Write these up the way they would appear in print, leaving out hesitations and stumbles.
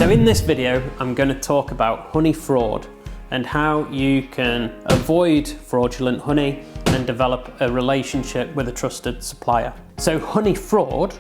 So in this video, I'm going to talk about honey fraud and how you can avoid fraudulent honey and develop a relationship with a trusted supplier. So honey fraud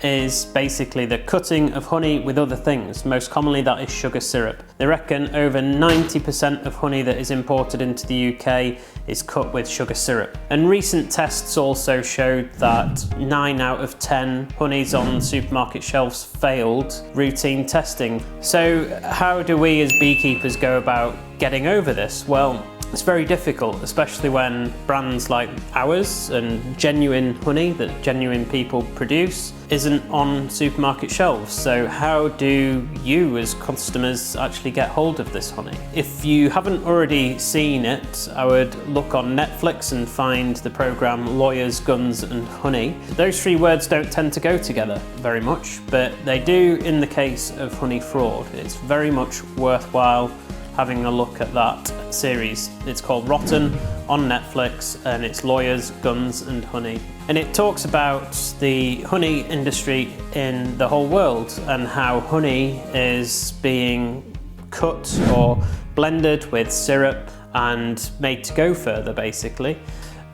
is basically the cutting of honey with other things. Most commonly that is sugar syrup. They reckon over 90% of honey that is imported into the UK is cut with sugar syrup. And recent tests also showed that 9 out of 10 honeys on supermarket shelves failed routine testing. So how do we as beekeepers go about getting over this? Well, it's very difficult, especially when brands like ours and genuine honey that genuine people produce isn't on supermarket shelves. So how do you as customers actually get hold of this honey? If you haven't already seen it, I would look on Netflix and find the program Lawyers, Guns and Honey. Those three words don't tend to go together very much, but they do in the case of honey fraud. It's very much worthwhile having a look at that series. It's called Rotten on Netflix and it's Lawyers, Guns and Honey. And it talks about the honey industry in the whole world and how honey is being cut or blended with syrup and made to go further basically.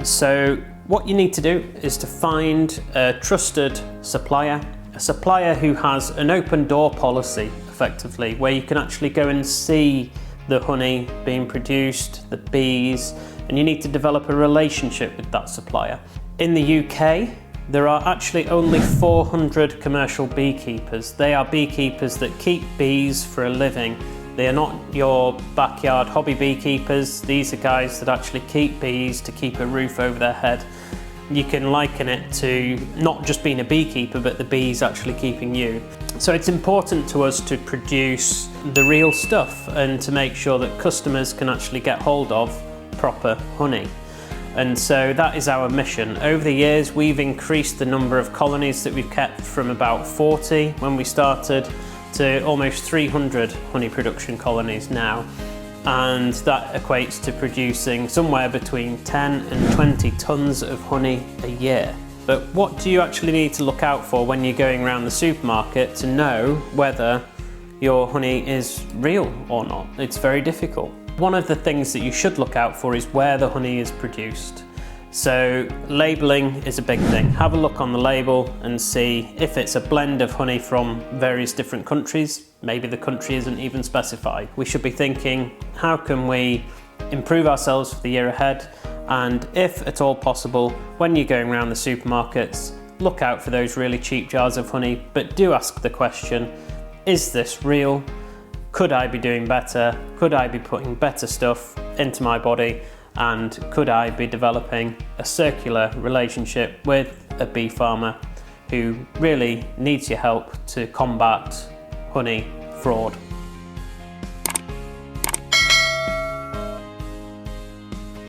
So what you need to do is to find a trusted supplier, a supplier who has an open door policy effectively, where you can actually go and see the honey being produced, the bees, and you need to develop a relationship with that supplier. In the UK, there are actually only 400 commercial beekeepers. They are beekeepers that keep bees for a living. They are not your backyard hobby beekeepers. These are guys that actually keep bees to keep a roof over their head. You can liken it to not just being a beekeeper, but the bees actually keeping you. So it's important to us to produce the real stuff and to make sure that customers can actually get hold of proper honey. And so that is our mission. Over the years, we've increased the number of colonies that we've kept from about 40 when we started to almost 300 honey production colonies now. And that equates to producing somewhere between 10 and 20 tons of honey a year. But what do you actually need to look out for when you're going around the supermarket to know whether your honey is real or not? It's very difficult. One of the things that you should look out for is where the honey is produced. So labeling is a big thing. Have a look on the label and see if it's a blend of honey from various different countries. Maybe the country isn't even specified. We should be thinking, how can we improve ourselves for the year ahead? And if at all possible, when you're going around the supermarkets, look out for those really cheap jars of honey, but do ask the question, is this real? Could I be doing better? Could I be putting better stuff into my body? And could I be developing a circular relationship with a bee farmer who really needs your help to combat honey fraud?